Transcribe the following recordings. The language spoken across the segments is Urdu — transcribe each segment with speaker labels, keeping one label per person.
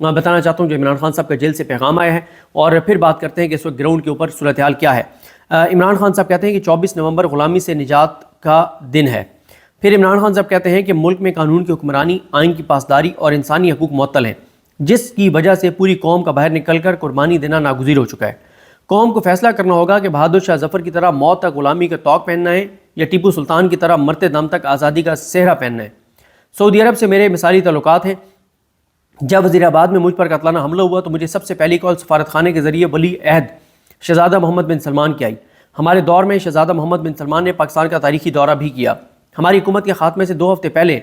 Speaker 1: بتانا چاہتا ہوں جو عمران خان صاحب کا جیل سے پیغام آیا ہے، اور پھر بات کرتے ہیں کہ اس وقت گراؤنڈ کے اوپر صورتحال کیا ہے۔ عمران خان صاحب کہتے ہیں کہ 24 نومبر غلامی سے نجات کا دن ہے۔ پھر عمران خان صاحب کہتے ہیں کہ ملک میں قانون کی حکمرانی، آئین کی پاسداری اور انسانی حقوق معطل ہیں، جس کی وجہ سے پوری قوم کا باہر نکل کر قربانی دینا ناگزیر ہو چکا ہے۔ قوم کو فیصلہ کرنا ہوگا کہ بہادر شاہ ظفر کی طرح موت تک غلامی کا طوق پہننا ہے یا ٹیپو سلطان کی طرح مرتے دم تک آزادی کا صحرا پہننا ہے۔ سعودی عرب سے میرے مثالی تعلقات ہیں۔ جب وزیر آباد میں مجھ پر قاتلانہ حملہ ہوا تو مجھے سب سے پہلی کال سفارت خانے کے ذریعے ولی عہد شہزادہ محمد بن سلمان کی آئی۔ ہمارے دور میں شہزادہ محمد بن سلمان نے پاکستان کا تاریخی دورہ بھی کیا۔ ہماری حکومت کے خاتمے سے 2 ہفتے پہلے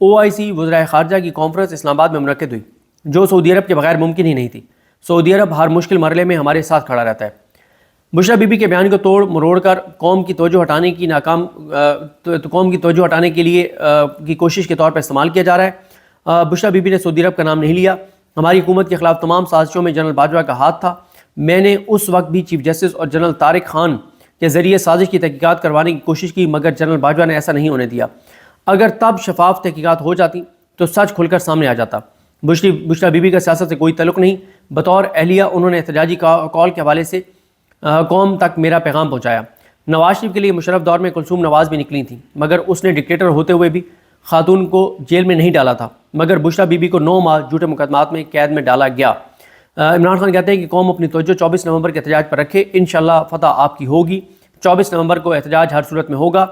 Speaker 1: OIC وزرائے خارجہ کی کانفرنس اسلام آباد میں منعقد ہوئی، جو سعودی عرب کے بغیر ممکن ہی نہیں تھی۔ سعودی عرب ہر مشکل مرحلے میں ہمارے ساتھ کھڑا رہتا ہے۔ بشرا بی بی کے بیان کو توڑ مروڑ کر قوم کی توجہ ہٹانے کے لیے کی کوشش کے طور پر استعمال کیا جا رہا ہے۔ بشرا بی بی نے سعودی عرب کا نام نہیں لیا۔ ہماری حکومت کے خلاف تمام سازشوں میں جنرل باجوہ کا ہاتھ تھا۔ میں نے اس وقت بھی چیف جسٹس اور جنرل طارق خان کے ذریعے سازش کی تحقیقات کروانے کی کوشش کی، مگر جنرل باجوہ نے ایسا نہیں ہونے دیا۔ اگر تب شفاف تحقیقات ہو جاتی تو سچ کھل کر سامنے آ جاتا۔ بشرا بی بی کا سیاست سے کوئی تعلق نہیں۔ بطور اہلیہ انہوں نے احتجاجی کال کے حوالے سے قوم تک میرا پیغام پہنچایا۔ نواز شریف کے لیے مشرف دور میں کلثوم نواز بھی نکلی تھیں، مگر اس نے ڈکٹیٹر ہوتے ہوئے بھی خاتون کو جیل میں نہیں ڈالا تھا، مگر بشرا بی بی کو 9 ماہ جھوٹے مقدمات میں قید میں ڈالا گیا۔ عمران خان کہتے ہیں کہ قوم اپنی توجہ 24 نومبر کے احتجاج پر رکھے، انشاءاللہ فتح آپ کی ہوگی۔ 24 نومبر کو احتجاج ہر صورت میں ہوگا۔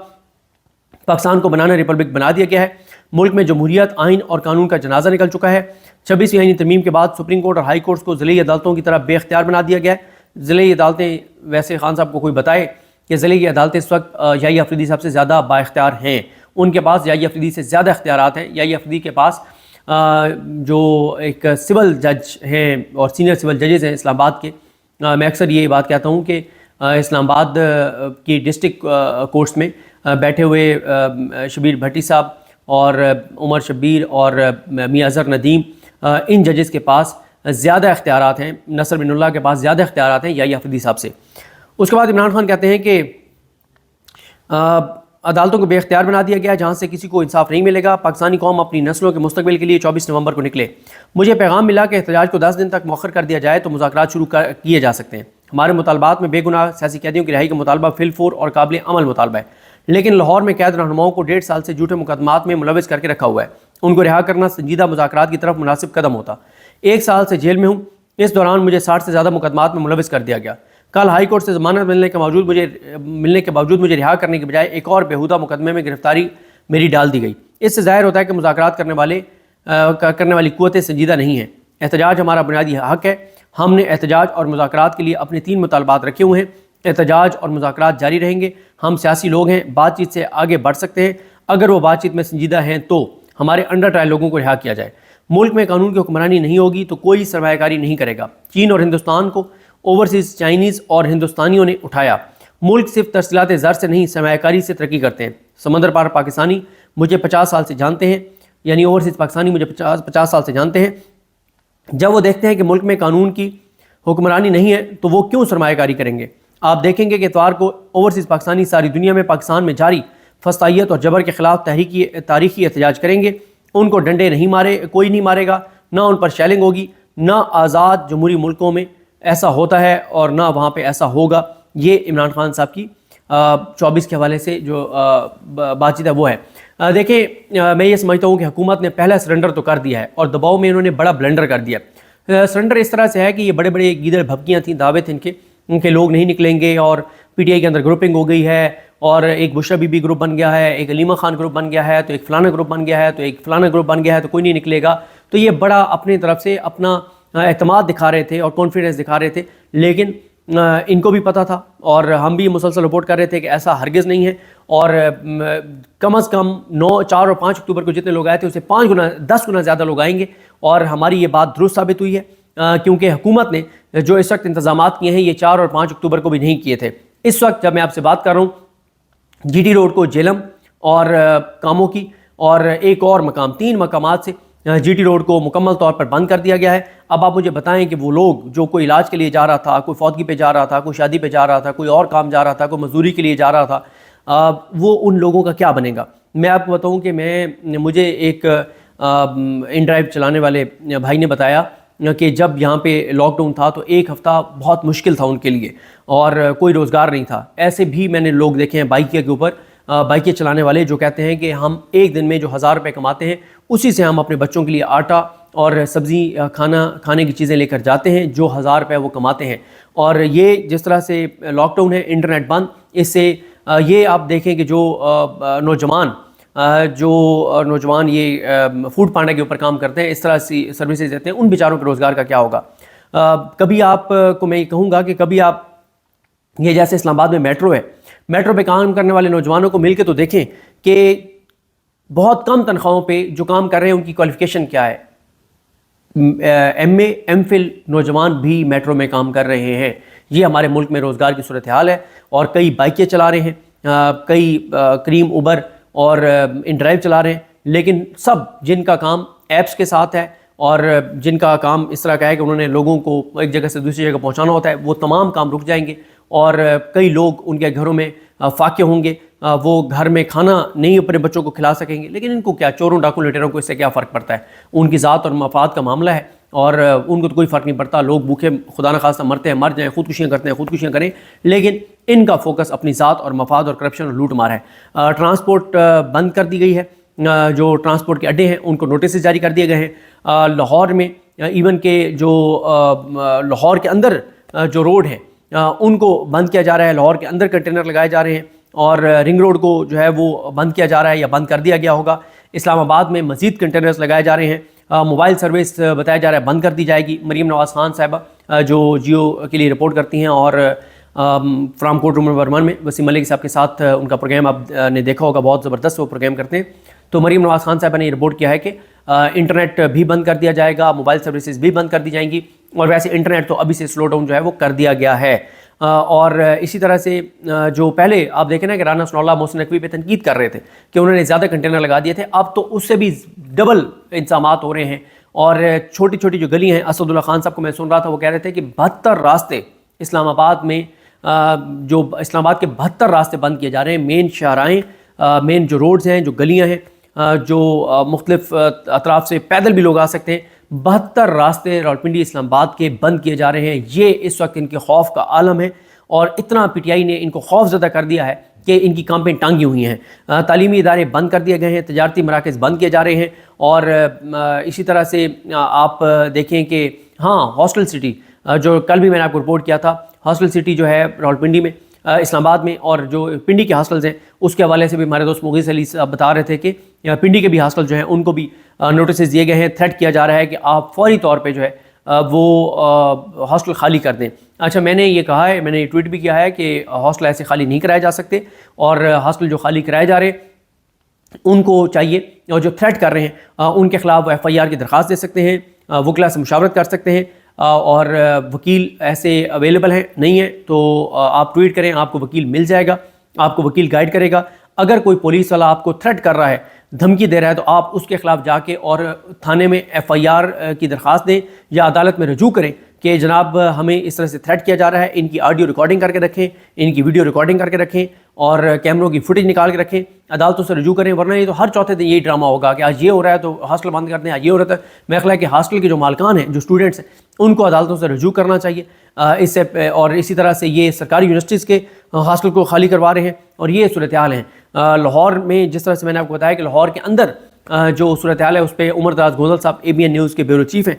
Speaker 1: پاکستان کو بنانا ریپبلک بنا دیا گیا ہے۔ ملک میں جمہوریت، آئین اور قانون کا جنازہ نکل چکا ہے۔ 26ویں آئینی ترمیم کے بعد سپریم کورٹ اور ہائی کورٹس کو ضلعی عدالتوں کی طرح بے اختیار بنا دیا گیا ہے۔ ضلعی عدالتیں، ویسے خان صاحب کو کوئی بتائے کہ ضلعی عدالتیں اس وقت یحییٰ آفریدی صاحب سے زیادہ با اختیار ہیں، ان کے پاس یحییٰ آفریدی سے زیادہ اختیارات ہیں۔ یحییٰ آفریدی کے پاس جو ایک سول جج ہیں اور سینئر سول ججز ہیں اسلام آباد کے، میں اکثر یہ بات کہتا ہوں کہ اسلام آباد کی ڈسٹرکٹ کورٹس میں بیٹھے ہوئے شبیر بھٹی صاحب اور عمر شبیر اور میاں اظہر ندیم، ان ججز کے پاس زیادہ اختیارات ہیں، نصر بن اللہ کے پاس زیادہ اختیارات ہیں یحییٰ آفریدی صاحب سے۔ اس کے بعد عمران خان کہتے ہیں کہ عدالتوں کو بے اختیار بنا دیا گیا، جہاں سے کسی کو انصاف نہیں ملے گا۔ پاکستانی قوم اپنی نسلوں کے مستقبل کے لیے 24 نومبر کو نکلے۔ مجھے پیغام ملا کہ احتجاج کو 10 دن تک مؤخر کر دیا جائے تو مذاکرات شروع کیے جا سکتے ہیں۔ ہمارے مطالبات میں بے گناہ سیاسی قیدیوں کی رہائی کا مطالبہ فی الفور اور قابل عمل مطالبہ ہے، لیکن لاہور میں قید رہنماؤں کو 1.5 سال سے جھوٹے مقدمات میں ملوث کر کے رکھا ہوا ہے۔ ان کو رہا کرنا سنجیدہ مذاکرات کی طرف مناسب قدم ہوتا۔ 1 سال سے جیل میں ہوں، اس دوران مجھے 60 سے زیادہ مقدمات میں ملوث کر دیا گیا۔ کل ہائی کورٹ سے ضمانت ملنے کے باوجود مجھے رہا کرنے کے بجائے ایک اور بیہودہ مقدمے میں گرفتاری میری ڈال دی گئی۔ اس سے ظاہر ہوتا ہے کہ مذاکرات کرنے والی قوتیں سنجیدہ نہیں ہیں۔ احتجاج ہمارا بنیادی حق ہے۔ ہم نے احتجاج اور مذاکرات کے لیے اپنے 3 مطالبات رکھے ہوئے ہیں۔ احتجاج اور مذاکرات جاری رہیں گے۔ ہم سیاسی لوگ ہیں، بات چیت سے آگے بڑھ سکتے ہیں۔ اگر وہ بات چیت میں سنجیدہ ہیں تو ہمارے انڈر ٹرائل لوگوں کو رہا کیا جائے۔ ملک میں قانون کی حکمرانی نہیں ہوگی تو کوئی سرمایہ کاری نہیں کرے گا۔ چین اور ہندوستان کو اوورسیز چائنیز اور ہندوستانیوں نے اٹھایا۔ ملک صرف ترسیلات زر سے نہیں سرمایہ کاری سے ترقی کرتے ہیں۔ سمندر پار پاکستانی مجھے 50 سال سے جانتے ہیں، یعنی اوورسیز پاکستانی مجھے 50 سال سے جانتے ہیں۔ جب وہ دیکھتے ہیں کہ ملک میں قانون کی حکمرانی نہیں ہے تو وہ کیوں سرمایہ کاری کریں گے؟ آپ دیکھیں گے کہ اتوار کو اوورسیز پاکستانی ساری دنیا میں پاکستان میں جاری فسطائیت اور جبر کے خلاف تاریخی احتجاج کریں گے۔ ان کو ڈنڈے کوئی نہیں مارے گا، نہ ان پر شیلنگ ہوگی، نہ آزاد جمہوری ملکوں میں ایسا ہوتا ہے اور نہ وہاں پہ ایسا ہوگا۔ یہ عمران خان صاحب کی 24 کے حوالے سے جو بات چیت ہے وہ ہے۔ دیکھیں، میں یہ سمجھتا ہوں کہ حکومت نے پہلا سرنڈر تو کر دیا ہے اور دباؤ میں انہوں نے بڑا بلنڈر کر دیا۔ سرنڈر اس طرح سے ہے کہ یہ بڑے بڑے گیدڑ بھبکیاں تھیں، دعوے تھے ان کے لوگ نہیں نکلیں گے، اور پی ٹی آئی کے اندر گروپنگ ہو گئی ہے، اور ایک بشرا بی بی گروپ بن گیا ہے، ایک علیمہ خان گروپ بن گیا ہے، تو ایک فلانا گروپ بن گیا ہے، تو ایک فلانا گروپ بن گیا ہے، تو کوئی نہیں نکلے گا۔ تو یہ بڑا اپنی طرف سے اپنا اعتماد دکھا رہے تھے اور کانفیڈنس دکھا رہے تھے، لیکن ان کو بھی پتہ تھا اور ہم بھی مسلسل رپورٹ کر رہے تھے کہ ایسا ہرگز نہیں ہے، اور کم از کم 4 اور 5 اکتوبر کو جتنے لوگ آئے تھے اسے 10 گنا زیادہ لوگ آئیں گے، اور ہماری یہ بات درست ثابت ہوئی ہے، کیونکہ حکومت نے جو اس وقت انتظامات کیے ہیں یہ 4 اور 5 اکتوبر کو بھی نہیں کیے تھے۔ اس وقت جب میں آپ سے بات کر رہا ہوں، جی ٹی روڈ کو جیلم اور کاموں کی اور ایک اور مقام، 3 مقامات سے جی ٹی روڈ کو مکمل طور پر بند کر دیا گیا ہے۔ اب آپ مجھے بتائیں کہ وہ لوگ جو کوئی علاج کے لیے جا رہا تھا، کوئی فوتگی پہ جا رہا تھا، کوئی شادی پہ جا رہا تھا، کوئی اور کام جا رہا تھا، کوئی مزدوری کے لیے جا رہا تھا، وہ ان لوگوں کا کیا بنے گا؟ میں آپ کو بتاؤں کہ مجھے ایک ان ڈرائیو چلانے والے بھائی نے بتایا کہ جب یہاں پہ لاک ڈاؤن تھا تو ایک ہفتہ بہت مشکل تھا ان کے لیے اور کوئی روزگار نہیں تھا. ایسے بھی میں نے لوگ دیکھے ہیں بائکیں کے اوپر بائکیں چلانے والے جو کہتے ہیں کہ ہم ایک دن میں جو 1000 روپے کماتے ہیں اسی سے ہم اپنے بچوں کے لیے آٹا اور سبزی کھانے کی چیزیں لے کر جاتے ہیں جو 1000 روپے وہ کماتے ہیں. اور یہ جس طرح سے لاک ڈاؤن ہے, انٹرنیٹ بند, اس سے یہ آپ دیکھیں کہ جو نوجوان یہ فوڈ پانڈا کے اوپر کام کرتے ہیں, اس طرح سی سروسز دیتے ہیں, ان بیچاروں کے روزگار کا کیا ہوگا. کبھی آپ کو میں یہ کہوں گا کہ کبھی آپ یہ جیسے اسلام آباد میں میٹرو ہے, میٹرو پہ کام کرنے والے نوجوانوں کو مل کے تو دیکھیں کہ بہت کم تنخواہوں پہ جو کام کر رہے ہیں ان کی کوالیفیکیشن کیا ہے. ایم اے ایم فل نوجوان بھی میٹرو میں کام کر رہے ہیں. یہ ہمارے ملک میں روزگار کی صورتحال ہے. اور کئی بائکیں چلا رہے ہیں, کئی کریم اوبر اور ان ڈرائیو چلا رہے ہیں, لیکن سب جن کا کام ایپس کے ساتھ ہے اور جن کا کام اس طرح کا ہے کہ انہوں نے لوگوں کو ایک جگہ سے دوسری جگہ پہنچانا ہوتا ہے, وہ تمام کام رک جائیں گے. اور کئی لوگ ان کے گھروں میں فاقے ہوں گے, وہ گھر میں کھانا نہیں اپنے بچوں کو کھلا سکیں گے. لیکن ان کو کیا, چوروں ڈاکو لٹیروں کو اس سے کیا فرق پڑتا ہے؟ ان کی ذات اور مفاد کا معاملہ ہے اور ان کو تو کوئی فرق نہیں پڑتا. لوگ بھوکے خدا نخواستہ مرتے ہیں, مر جائیں, خودکشیاں کرتے ہیں, خودکشیاں کریں, لیکن ان کا فوکس اپنی ذات اور مفاد اور کرپشن اور لوٹ مار ہے. ٹرانسپورٹ بند کر دی گئی ہے. جو ٹرانسپورٹ کے اڈے ہیں ان کو نوٹسز جاری کر دیے گئے ہیں. لاہور میں ایون کہ جو لاہور کے اندر جو روڈ ہے ان کو بند کیا جا رہا ہے. لاہور کے اندر کنٹینر لگائے جا رہے ہیں اور رنگ روڈ کو جو ہے وہ بند کیا جا رہا ہے یا بند کر دیا گیا ہوگا. اسلام آباد میں مزید کنٹینرز لگائے جا رہے ہیں. موبائل سروس بتایا جا رہا ہے بند کر دی جائے گی. مریم نواز خان صاحبہ جو جیو کے لیے رپورٹ کرتی ہیں اور فرام کوٹ روم نمبر 1 میں وسیم ملک صاحب کے ساتھ ان کا پروگرام آپ نے دیکھا ہوگا, بہت زبردست وہ پروگرام کرتے ہیں. تو مریم نواز خان صاحبہ نے یہ رپورٹ کیا ہے کہ انٹرنیٹ بھی بند کر دیا جائے گا, موبائل سروسز بھی بند کر دی جائیں گی. اور ویسے انٹرنیٹ تو ابھی سے سلو ڈاؤن جو ہے وہ کر دیا گیا ہے. اور اسی طرح سے جو پہلے آپ دیکھیں نا کہ رانا ثناء اللہ محسن نقوی پہ تنقید کر رہے تھے کہ انہوں نے زیادہ کنٹینر لگا دیے تھے, اب تو اس سے بھی ڈبل انتظامات ہو رہے ہیں. اور چھوٹی چھوٹی جو گلی ہیں, اسد اللہ خان صاحب کو میں سن رہا تھا, وہ کہہ رہے تھے کہ 72 راستے اسلام آباد میں جو اسلام آباد کے 72 راستے بند کیے جا رہے ہیں. مین شاہراہیں, مین جو روڈز ہیں, جو گلیاں ہیں, جو مختلف اطراف سے پیدل بھی لوگ آ سکتے ہیں, 72 راستے راولپنڈی اسلام آباد کے بند کیے جا رہے ہیں. یہ اس وقت ان کے خوف کا عالم ہے اور اتنا پی ٹی آئی نے ان کو خوف زدہ کر دیا ہے کہ ان کی کامپیں ٹانگی ہوئی ہیں. تعلیمی ادارے بند کر دیے گئے ہیں, تجارتی مراکز بند کیے جا رہے ہیں. اور اسی طرح سے آپ دیکھیں کہ ہاں ہاسٹل سٹی, جو کل بھی میں نے آپ کو رپورٹ کیا تھا, ہاسٹل سٹی جو ہے راولپنڈی میں, اسلام آباد میں, اور جو پنڈی کے ہاسٹلز ہیں اس کے حوالے سے بھی ہمارے دوست مغیث علی صاحب بتا رہے تھے کہ پنڈی کے بھی ہاسٹل جو ہیں ان کو بھی نوٹسز دیے گئے ہیں. تھریٹ کیا جا رہا ہے کہ آپ فوری طور پہ جو ہے وہ ہاسٹل خالی کر دیں. اچھا, میں نے یہ کہا ہے, میں نے یہ ٹویٹ بھی کیا ہے کہ ہاسٹل ایسے خالی نہیں کرائے جا سکتے, اور ہاسٹل جو خالی کرائے جا رہے ہیں ان کو چاہیے, اور جو تھریٹ کر رہے ہیں ان کے خلاف ایف آئی آر کی درخواست دے سکتے ہیں, وکلا سے مشاورت کر سکتے ہیں. اور وکیل ایسے اویلیبل ہیں, نہیں ہیں تو آپ ٹویٹ کریں, آپ کو وکیل مل جائے گا, آپ کو وکیل گائیڈ کرے گا. اگر کوئی پولیس والا آپ کو تھریٹ کر رہا ہے, دھمکی دے رہا ہے, تو آپ اس کے خلاف جا کے اور تھانے میں ایف آئی آر کی درخواست دیں یا عدالت میں رجوع کریں کہ جناب ہمیں اس طرح سے تھریٹ کیا جا رہا ہے. ان کی آڈیو ریکارڈنگ کر کے رکھیں, ان کی ویڈیو ریکارڈنگ کر کے رکھیں, اور کیمروں کی فوٹیج نکال کے رکھیں, عدالتوں سے رجوع کریں. ورنہ یہ تو ہر چوتھے دن یہی ڈرامہ ہوگا کہ آج یہ ہو رہا ہے تو ہاسٹل بند کر دیں, آج یہ ہو رہا ہے. میرا خیال ہے کہ ہاسٹل کے جو مالکان ہیں, جو اسٹوڈنٹس ہیں, ان کو عدالتوں سے رجوع کرنا چاہیے اس سے. اور اسی طرح سے یہ سرکاری یونیورسٹیز کے ہاسٹل کو خالی کروا رہے ہیں, اور یہ صورتحال ہیں. لاہور میں جس طرح سے میں نے آپ کو بتایا کہ لاہور کے اندر جو صورتحال ہے اس پہ عمر دراز گوزل صاحب اے بی این نیوز کے بیورو چیف ہیں,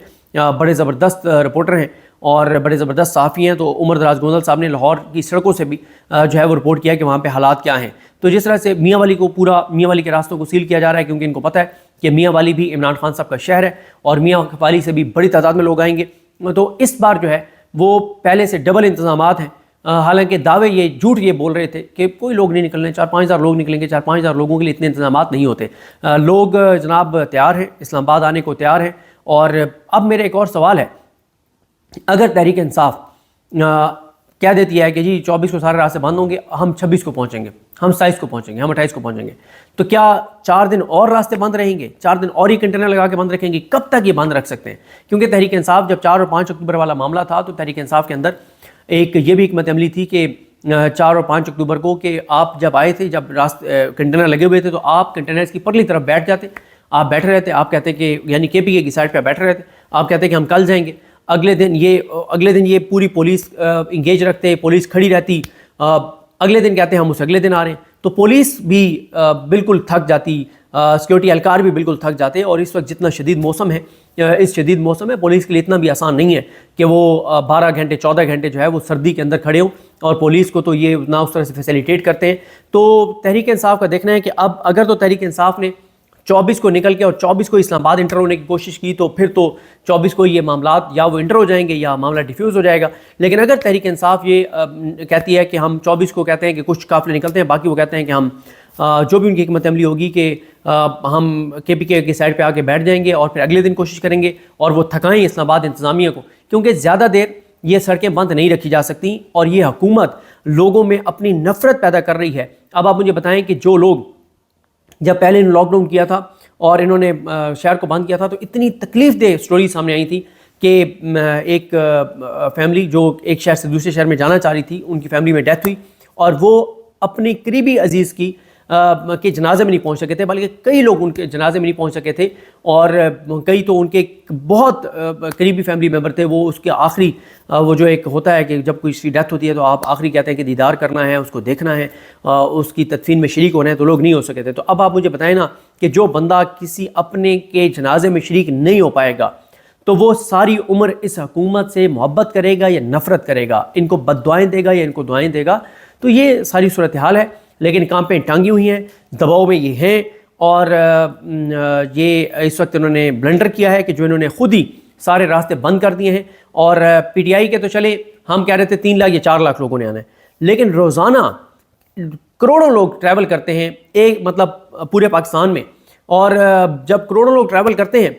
Speaker 1: بڑے زبردست رپورٹر ہیں اور بڑے زبردست صحافی ہیں. تو عمر دراز گوزل صاحب نے لاہور کی سڑکوں سے بھی جو ہے وہ رپورٹ کیا کہ وہاں پہ حالات کیا ہیں. تو جس طرح سے میاں والی کو پورا میاں والی کے راستوں کو سیل کیا جا رہا ہے, کیونکہ ان کو پتہ ہے کہ میاں والی بھی عمران خان صاحب کا شہر ہے اور میاں والی سے بھی بڑی تعداد میں لوگ آئیں گے. تو اس بار جو ہے وہ پہلے سے ڈبل انتظامات ہیں. حالانکہ دعوے یہ جھوٹ یہ بول رہے تھے کہ کوئی لوگ نہیں نکلنے, 4-5 ہزار لوگ نکلیں گے, 4-5 ہزار لوگوں کے لیے اتنے انتظامات نہیں ہوتے. لوگ جناب تیار ہیں, اسلام آباد آنے کو تیار ہیں. اور اب میرا ایک اور سوال ہے, اگر تحریک انصاف کہہ دیتی ہے کہ جی 24 کو سارے راستے بند ہوں گے, ہم 26 کو پہنچیں گے, ہم 27 کو پہنچیں گے, ہم 28 کو پہنچیں گے, تو کیا 4 دن اور راستے بند رہیں گے؟ 4 دن اور ہی کنٹینر لگا کے بند رکھیں گے؟ کب تک یہ بند رکھ سکتے ہیں؟ کیونکہ تحریک انصاف جب 4 اور 5 اکتوبر والا معاملہ تھا تو تحریک انصاف کے اندر ایک یہ بھی حکمت عملی تھی کہ 4 اور 5 اکتوبر کو کہ آپ جب آئے تھے, جب کنٹینر لگے ہوئے تھے, تو آپ کنٹینرز کی پرلی طرف بیٹھ جاتے, آپ بیٹھے رہتے, آپ کہتے کہ یعنی کے پی کے کی سائڈ پہ بیٹھے رہتے, آپ کہتے ہیں کہ ہم کل جائیں گے، اگلے دن یہ پوری پولیس انگیج رکھتے، پولیس کھڑی رہتی، اگلے دن کہتے ہیں ہم اس اگلے دن آ رہے ہیں، تو پولیس بھی بالکل تھک جاتی، سیکورٹی اہلکار بھی بالکل تھک جاتے. اور اس وقت جتنا شدید موسم ہے، اس شدید موسم میں پولیس کے لیے اتنا بھی آسان نہیں ہے کہ وہ 12 گھنٹے 14 گھنٹے جو ہے وہ سردی کے اندر کھڑے ہوں، اور پولیس کو تو یہ نہ اس طرح سے فیسیلیٹیٹ کرتے ہیں. تو تحریک انصاف کا دیکھنا ہے کہ اب اگر تو تحریک انصاف نے 24 کو نکل کے اور 24 کو اسلام آباد انٹر ہونے کی کوشش کی، تو پھر تو 24 کو یہ معاملات یا وہ انٹر ہو جائیں گے یا معاملہ ڈیفیوز ہو جائے گا. لیکن اگر تحریک انصاف یہ کہتی ہے کہ ہم 24 کو کہتے ہیں کہ کچھ قافلے نکلتے ہیں، باقی وہ کہتے ہیں کہ ہم جو بھی ان کی حکمت عملی ہوگی کہ ہم کے پی کے سائڈ پہ آ کے بیٹھ جائیں گے اور پھر اگلے دن کوشش کریں گے اور وہ تھکائیں اسلام آباد انتظامیہ کو، کیونکہ زیادہ دیر یہ سڑکیں بند نہیں رکھی جا سکتی اور یہ حکومت لوگوں میں اپنی نفرت پیدا کر رہی ہے. اب آپ مجھے بتائیں کہ جو لوگ جب پہلے انہوں نے لاک ڈاؤن کیا تھا اور انہوں نے شہر کو بند کیا تھا، تو اتنی تکلیف دہ سٹوری سامنے آئی تھی کہ ایک فیملی جو ایک شہر سے دوسرے شہر میں جانا چاہ رہی تھی، ان کی فیملی میں ڈیتھ ہوئی اور وہ اپنی قریبی عزیز کی کے جنازے میں نہیں پہنچ سکے تھے، بلکہ کئی لوگ ان کے جنازے میں نہیں پہنچ سکے تھے، اور کئی تو ان کے بہت قریبی فیملی ممبر تھے، وہ اس کے آخری وہ جو ایک ہوتا ہے کہ جب کوئی اس کی ڈیتھ ہوتی ہے تو آپ آخری کہتے ہیں کہ دیدار کرنا ہے، اس کو دیکھنا ہے، اس کی تدفین میں شریک ہونا ہے، تو لوگ نہیں ہو سکے تھے. تو اب آپ مجھے بتائیں نا کہ جو بندہ کسی اپنے کے جنازے میں شریک نہیں ہو پائے گا تو وہ ساری عمر اس حکومت سے محبت کرے گا یا نفرت کرے گا، ان کو بد دعائیں دے گا یا ان کو دعائیں دے گا. تو یہ ساری صورتحال ہے. لیکن کانپیں ٹانگی ہوئی ہیں، دباؤ میں یہ ہیں، اور یہ اس وقت انہوں نے بلنڈر کیا ہے کہ جو انہوں نے خود ہی سارے راستے بند کر دیے ہیں. اور پی ٹی آئی کے تو چلے ہم کہہ رہے تھے 3 لاکھ یا 4 لاکھ لوگوں نے آنا ہے، لیکن روزانہ کروڑوں لوگ ٹریول کرتے ہیں ایک مطلب پورے پاکستان میں. اور جب کروڑوں لوگ ٹریول کرتے ہیں،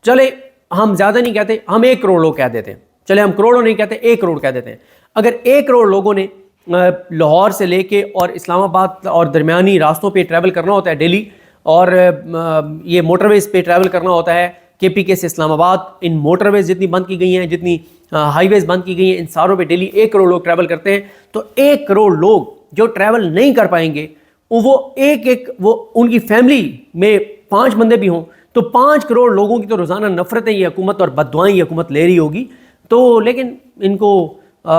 Speaker 1: چلے ہم زیادہ نہیں کہتے، ہم 1 کروڑ لوگ کہہ دیتے ہیں، چلے ہم کروڑوں نہیں کہتے 1 کروڑ کہہ دیتے ہیں. اگر 1 کروڑ لوگوں نے لاہور سے لے کے اور اسلام آباد اور درمیانی راستوں پہ ٹریول کرنا ہوتا ہے ڈیلی، اور یہ موٹر ویز پہ ٹریول کرنا ہوتا ہے کے پی کے سے اسلام آباد، ان موٹر ویز جتنی بند کی گئی ہیں، جتنی ہائی ویز بند کی گئی ہیں، ان ساروں پہ ڈیلی 1 کروڑ لوگ ٹریول کرتے ہیں. تو 1 کروڑ لوگ جو ٹریول نہیں کر پائیں گے، وہ وہ ان کی فیملی میں 5 بندے بھی ہوں تو 5 کروڑ لوگوں کی تو روزانہ نفرتیں یہ حکومت اور بد دعائیں یہ حکومت لے رہی ہوگی. تو لیکن ان کو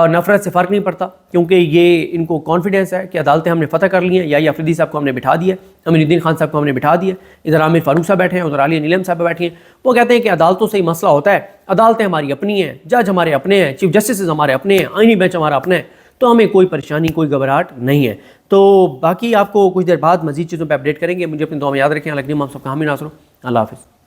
Speaker 1: نفرت سے فرق نہیں پڑتا، کیونکہ یہ ان کو کانفیڈنس ہے کہ عدالتیں ہم نے فتح کر لی ہیں. یا افریدی صاحب کو ہم نے بٹھا دیا، امین الدین خان صاحب کو ہم نے بٹھا دیا، ادھر عامر فاروق صاحب بیٹھے ہیں، ادھر عالیہ نیلم صاحب بیٹھے ہیں. وہ کہتے ہیں کہ عدالتوں سے ہی مسئلہ ہوتا ہے، عدالتیں ہماری اپنی ہیں، جج ہمارے اپنے ہیں، چیف جسٹسز ہمارے اپنے ہیں، آئینی بینچ ہمارا اپنا ہے، تو ہمیں کوئی پریشانی کوئی گھبراہٹ نہیں ہے. تو باقی آپ کو کچھ دیر بعد مزید چیزوں پہ اپڈیٹ کریں گے. مجھے اپنی دعا میں یاد رکھیں. اللہ کریم آپ سب کا حامی ناصر ہو. اللہ حافظ.